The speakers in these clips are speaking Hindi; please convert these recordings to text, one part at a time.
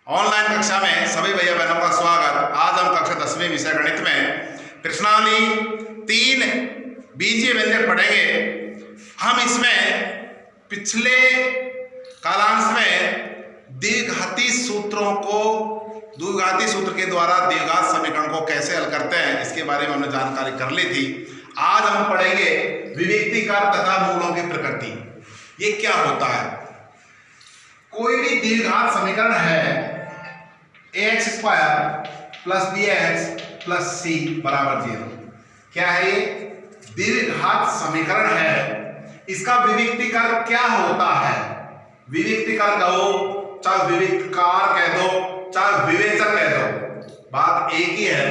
ऑनलाइन कक्षा में सभी भैया बहनों का स्वागत। आज हम कक्षा 10वीं विषय गणित में प्रश्नावली 3 बीजीय व्यंजक पढ़ेंगे। हम इसमें पिछले कालांश में द्विघाती सूत्र के द्वारा द्विघात समीकरण को कैसे हल करते हैं इसके बारे में हमने जानकारी कर ली थी। आज हम पढ़ेंगे विविक्तीकार तथा मूलों की प्रकृति। ये क्या होता है? कोई भी द्विघात समीकरण है ax square plus bx plus c बराबर 0। क्या है ये? द्विघात समीकरण है। इसका विविक्तीकार क्या होता है? विविक्तीकार कहो, चाहे विविक्तकार कह दो, चाहे विवेचक कह दो, बात एक ही है।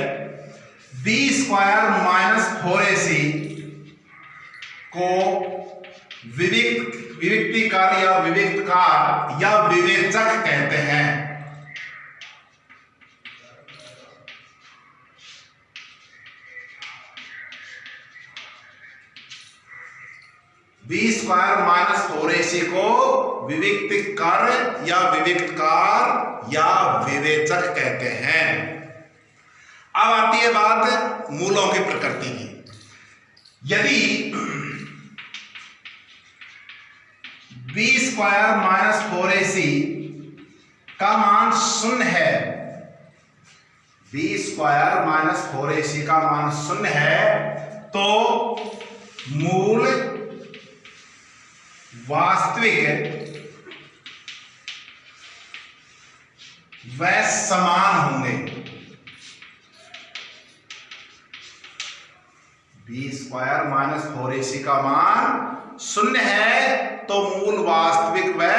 b स्क्वायर माइनस 4ac को विविक्तीकार या विविक्तकार या विवेचक कहते हैं। b स्क्वायर माइनस 4ac को विविक्तकार या विविक्तकार या विवेचक कहते हैं। अब आती है बात मूलों की प्रकृति की। यदि b स्क्वायर माइनस 4ac का मान 0 है, b स्क्वायर माइनस 4ac का मान 0 है, तो मूल वास्तविक व समान होंगे। b स्क्वायर माइनस 4ac का मान 0 है तो मूल वास्तविक व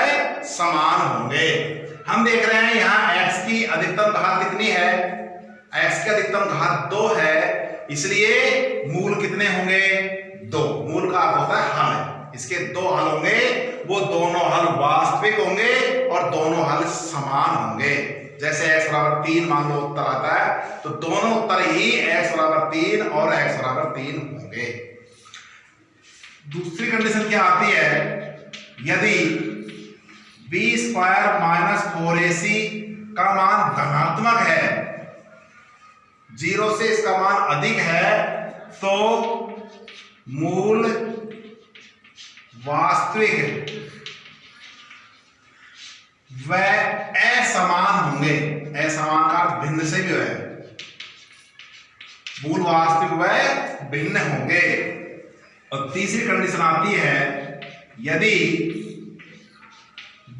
समान होंगे। हम देख रहे हैं यहां x की अधिकतम घात कितनी है? x की अधिकतम घात 2 है, इसलिए मूल कितने होंगे? 2। मूल का अर्थ होता है हल। इसके 2 हल होंगे, वो दोनों हल वास्तविक होंगे और दोनों हल समान होंगे। जैसे x बराबर 3 मान लो उत्तर आता है, तो दोनों उत्तर ही x बराबर 3 और x बराबर 3 होंगे। दूसरी कंडीशन क्या आती है? यदि b स्क्वायर माइनस 4ac का मान धनात्मक है, 0 से इसका मान अधिक है, तो मूल वास्तविक व असमान होंगे। असमान का अर्थ भिन्न से भी है। मूल वास्तविक व भिन्न होंगे। और तीसरी कंडीशन आती है, यदि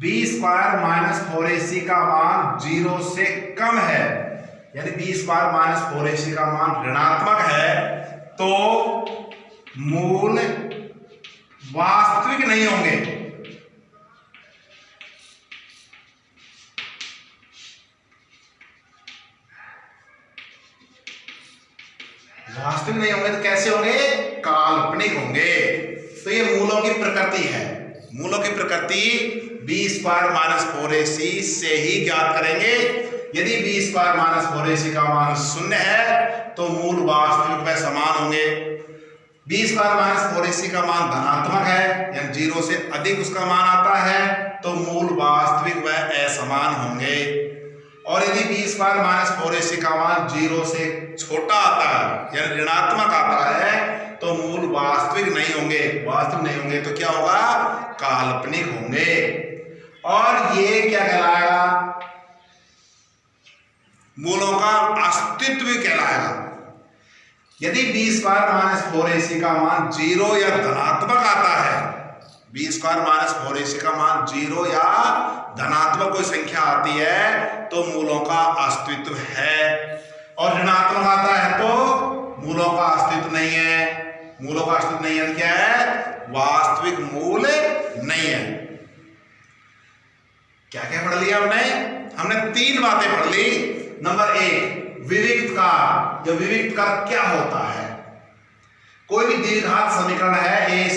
b स्क्वायर माइनस 4ac का मान 0 से कम है, यदि b स्क्वायर माइनस 4ac का मान ऋणात्मक है, तो मूल वास्तविक नहीं होंगे। वास्तविक नहीं होंगे तो कैसे होंगे? काल्पनिक होंगे। तो ये मूलों की प्रकृति है। मूलों की प्रकृति b स्क्वायर माइनस 4ac से ही ज्ञात करेंगे। यदि b स्क्वायर माइनस 4ac का मान 0 है तो मूल वास्तविक व समान होंगे। b स्क्वायर माइनस 4ac का मान धनात्मक है, यानी 0 से अधिक उसका मान आता है, तो मूल वास्तविक व असमान होंगे। और यदि b स्क्वायर माइनस 4ac का मान 0 से छोटा आता है, यानी ऋणात्मक आता है, तो मूल वास्तविक नहीं होंगे। वास्तविक नहीं होंगे तो क्या होगा? काल्पनिक होंगे। और ये क्या कहलाएगा? मूलों का अस्तित्व कहलाएगा। यदि b स्क्वायर माइनस 4ac का मान 0 या धनात्मक आता है, b स्क्वायर माइनस 4ac का मान 0 या धनात्मक कोई संख्या आती है, तो मूलों का अस्तित्व है। और ऋणात्मक आता है तो मूलों का अस्तित्व नहीं है। मूलों का अस्तित्व नहीं है, क्या है? वास्तविक मूल नहीं है। क्या क्या पढ़ लिया हमने 3 बातें पढ़ ली। नंबर 1, विविक्तकार। विविक्तकार क्या होता है? कोई भी द्विघात समीकरण है ax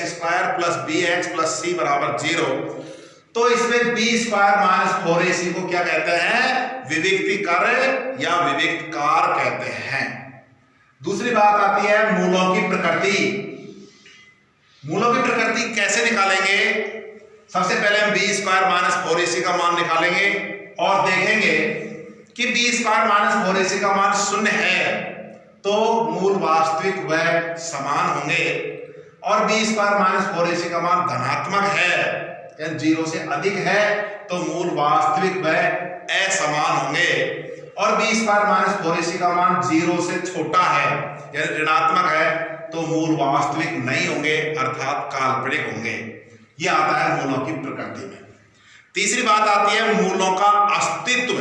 square plus bx plus c बराबर 0, तो इसमें b स्क्वायर माइनस 4ac को क्या कहते हैं? विविक्तीकार या विविक्तकार कहते हैं। दूसरी बात आती है मूलों की प्रकृति। मूलों की प्रकृति कैसे निकालेंगे? सबसे पहले हम बी स्क्वायर माइनस 4ac का मान निकालेंगे और देखेंगे कि बी स्क्वायर माइनस 4ac का मान शून्य है तो मूल वास्तविक व समान होंगे, और बी स्क्वायर माइनस 4ac का मान धनात्मक है यानी 0 से अधिक है तो मूल वास्तविक व असमान होंगे, और बी स्क्वायर माइनस 4ac का मान 0 से छोटा है यानी ऋणात्मक है तो मूल वास्तविक नहीं होंगे अर्थात काल्पनिक होंगे। यह आता है मूलों की प्रकृति में। तीसरी बात आती है मूलों का अस्तित्व,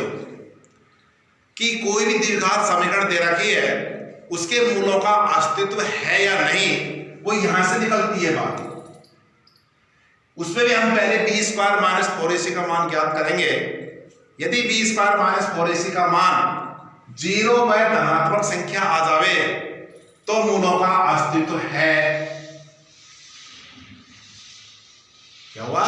कि कोई भी द्विघात समीकरण दे रखी है उसके मूलों का अस्तित्व है या नहीं, वो यहां से निकलती है बात। उसमें भी हम पहले बी स्क्वायर माइनस 4ac का मान ज्ञात करेंगे। यदि बी स्क्वायर माइनस 4ac का मान 0 व धनात्मक संख्या आ जावे तो मूलों का अस्तित्व है। क्या हुआ?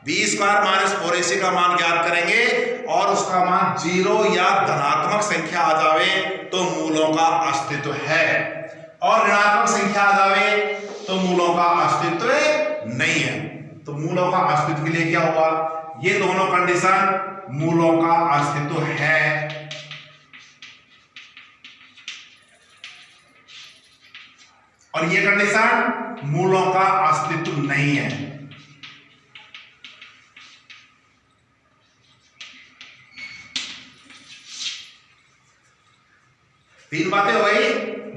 बी स्क्वायर माइनस 4ac का मान ज्ञात करेंगे और उसका मान 0 या धनात्मक संख्या आ जावे तो मूलों का अस्तित्व है, और ऋणात्मक संख्या आ जावे तो मूलों का अस्तित्व नहीं है। तो मूलों का अस्तित्व के लिए क्या हुआ? ये दोनों कंडीशन मूलों का अस्तित्व है। और ये कंडीशन मूलों का अस्तित्व नहीं है। तीन बातें हो गई,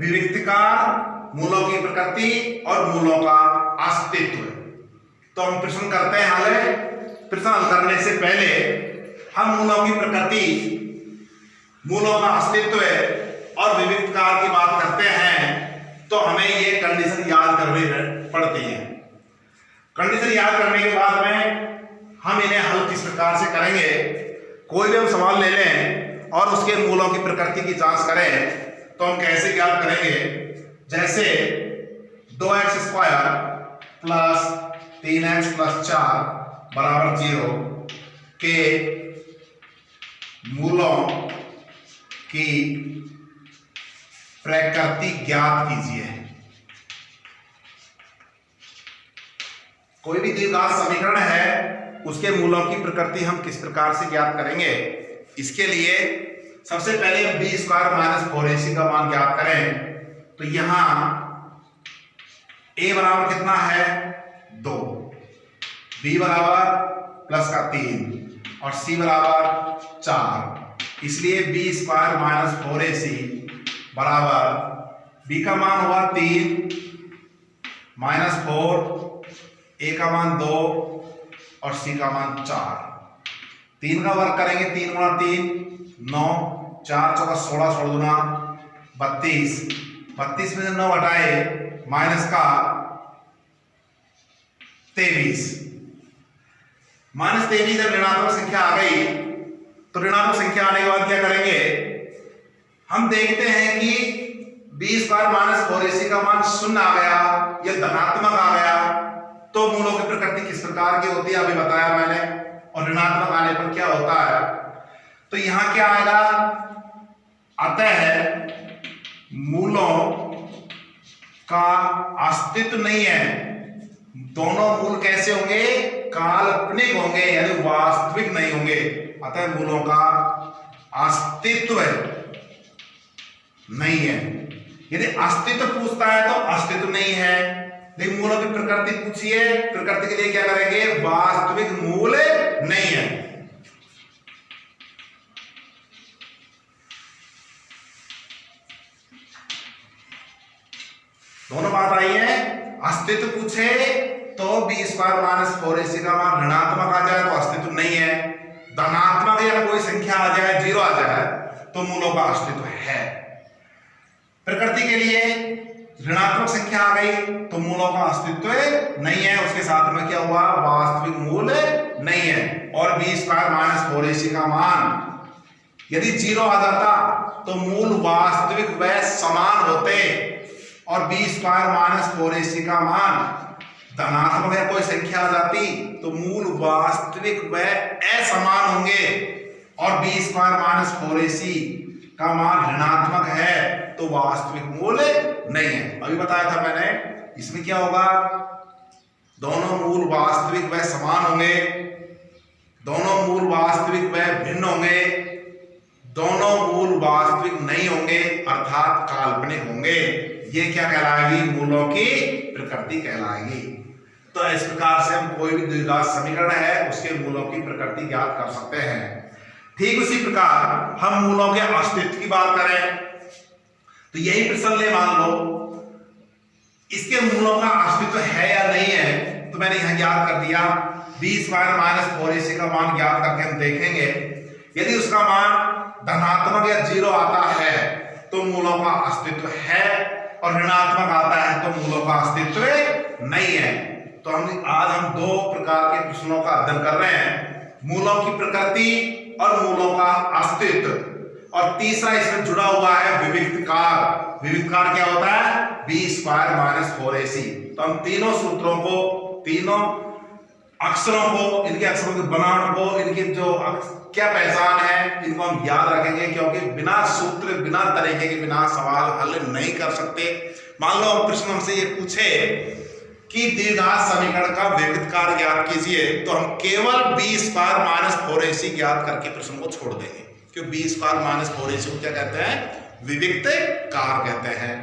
विविक्तकार, मूलों की प्रकृति और मूलों का अस्तित्व। तो हम प्रश्न करते हैं। हाल प्रश्न हल करने से पहले हम मूलों की प्रकृति, मूलों का अस्तित्व और विविक्तकार की बात करते हैं तो हमें ये कंडीशन याद करनी पड़ती है। कंडीशन याद करने के बाद में हम इन्हें हल किस प्रकार से करेंगे। कोई भी हम सवाल ले लें और उसके मूलों की प्रकृति की जांच करें तो हम कैसे ज्ञात करेंगे। जैसे 2x square plus 3x plus 4 बराबर 0 के मूलों की प्रकृति ज्ञात कीजिए। कोई भी द्विघात समीकरण है उसके मूलों की प्रकृति हम किस प्रकार से ज्ञात करेंगे। इसके लिए सबसे पहले हम बी स्क्वायर माइनस 4ac का मान ज्ञात करें तो यहां a बराबर कितना है 2, b बराबर प्लस का 3 और c बराबर 4, इसलिए बी स्क्वायर माइनस 4ac बराबर b का मान हुआ 3 माइनस 4, a का मान 2 और c का मान 4। 3 का वर्ग करेंगे, 3 गुणा 3 9, 4 चौका 16, 16 दूना 32, 32 में से 9 हटाए माइनस का 23, माइनस 23 जब ऋणात्मक संख्या आ गई तो ऋणात्मक संख्या आने के बाद क्या करेंगे। हम देखते हैं कि बी स्क्वायर माइनस 4ac का मान शून्य आ गया या धनात्मक आ गया तो मूलों की प्रकृति किस प्रकार की होती है अभी बताया मैंने, और ऋणात्मक आने पर क्या होता है। तो यहां क्या आएगा, अतः मूलों का अस्तित्व नहीं है। दोनों मूल कैसे होंगे, काल्पनिक होंगे यानी वास्तविक नहीं होंगे। अतः मूलों का अस्तित्व नहीं है। यदि अस्तित्व पूछता है तो अस्तित्व नहीं है, लेकिन मूलों की प्रकृति पूछिए, प्रकृति के लिए क्या करेंगे, वास्तविक मूल नहीं है। दोनों बात आई है। अस्तित्व पूछे तो बी स्क्वायर माइनस 4ac का मान ऋणात्मक आ जाए तो अस्तित्व नहीं है, धनात्मक या कोई संख्या आ जाए 0 आ जाए तो मूलों का अस्तित्व है। प्रकृति के लिए ऋणात्मक संख्या आ गई तो मूलों का अस्तित्व नहीं है, उसके साथ में क्या हुआ, वास्तविक मूल नहीं है। और बी स्क्वायर माइनस 4ac का मान यदि 0 आ जाता तो मूल वास्तविक व समान होते, और बी स्क्वायर माइनस 4ac का मान धनात्मक या कोई संख्या आ जाती तो मूल वास्तविक व असमान होंगे, और बी स्क्वायर माइनस 4ac का मान ऋणात्मक है तो वास्तविक मूल नहीं है। अभी बताया था मैंने, इसमें क्या होगा, दोनों मूल वास्तविक व समान होंगे, दोनों मूल वास्तविक व भिन्न होंगे, दोनों मूल वास्तविक नहीं होंगे अर्थात काल्पनिक होंगे। ये क्या कहलाएगी? मूलों की प्रकृति कहलाएगी। तो इस प्रकार से हम कोई भी द्विघात समीकरण है उसके मूलों की प्रकृति ज्ञात कर सकते हैं। ठीक उसी प्रकार हम मूलों के अस्तित्व की बात करें तो यही प्रश्न ले, मान लो इसके मूलों का अस्तित्व है या नहीं है, तो मैंने यहां ज्ञात कर दिया b² - 4ac का मान ज्ञात करके हम देखेंगे। यदि उसका मान धनात्मक या 0 आता है तो मूलों का अस्तित्व है, और ऋणात्मक आता है तो मूलों का अस्तित्व नहीं है। तो आज हम दो प्रकार के प्रश्नों का अध्ययन कर रहे हैं, मूलों की प्रकृति और मूलों का अस्तित्व। और तीसरा इसमें जुड़ा हुआ है विविक्तकार। विविक्तकार क्या होता है? b² - 4ac। तो हम तीनों सूत्रों को, तीनों अक्षरों को, इनके अक्षरों की बनावट को, इनकी जो क्या पहचान है, इनको हम याद रखेंगे, क्योंकि बिना सूत्र, बिना तरीके के बिना सवाल हल नहीं कर सकते। मान लो प्रश्न हमसे ये पूछे कि द्विघात समीकरण का विविक्तकार ज्ञात कीजिए, तो हम केवल b² - 4ac ज्ञात करके प्रश्न को छोड़ देंगे, क्योंकि b² - 4ac को क्या कहते हैं? विविक्तकार कहते हैं।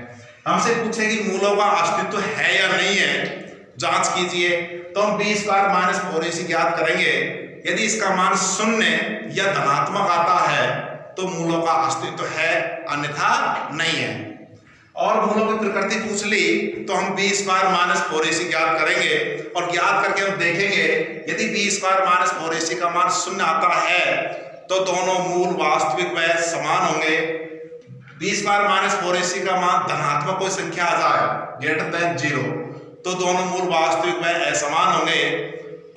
हमसे पूछे कि मूलों का अस्तित्व है या नहीं है, जांच कीजिए, तो हम b² - 4ac ज्ञात करेंगे। यदि इसका मान 0 या धनात्मक आता है तो मूलों का अस्तित्व है, अन्यथा नहीं है। और मूलों की प्रकृति पूछ ली तो हम b² - 4ac ज्ञात करेंगे, और ज्ञात करके हम देखेंगे यदि b² - 4ac का मान 0 आता है तो दोनों मूल वास्तविक व समान होंगे। b² - 4ac का मान धनात्मक कोई संख्या आ जाए >0 तो दोनों मूल वास्तविक व असमान होंगे,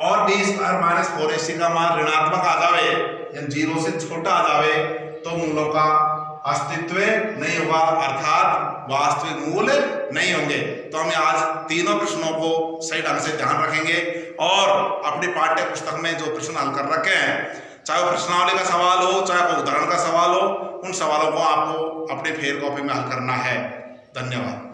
और b² - 4ac का मान ऋणात्मक आ जावे या 0 से छोटा आ जावे तो मूलों का अस्तित्व नहीं होगा, अर्थात वास्तविक मूल नहीं होंगे। तो हम आज तीनों प्रश्नों को सही ढंग से ध्यान रखेंगे, और अपनी पाठ्य पुस्तक में जो प्रश्न हल कर रखे हैं, चाहे वो प्रश्नावली का सवाल हो, चाहे वो उदाहरण का सवाल हो, उन सवालों को आपको अपने फेर कॉपी में हल करना है। धन्यवाद।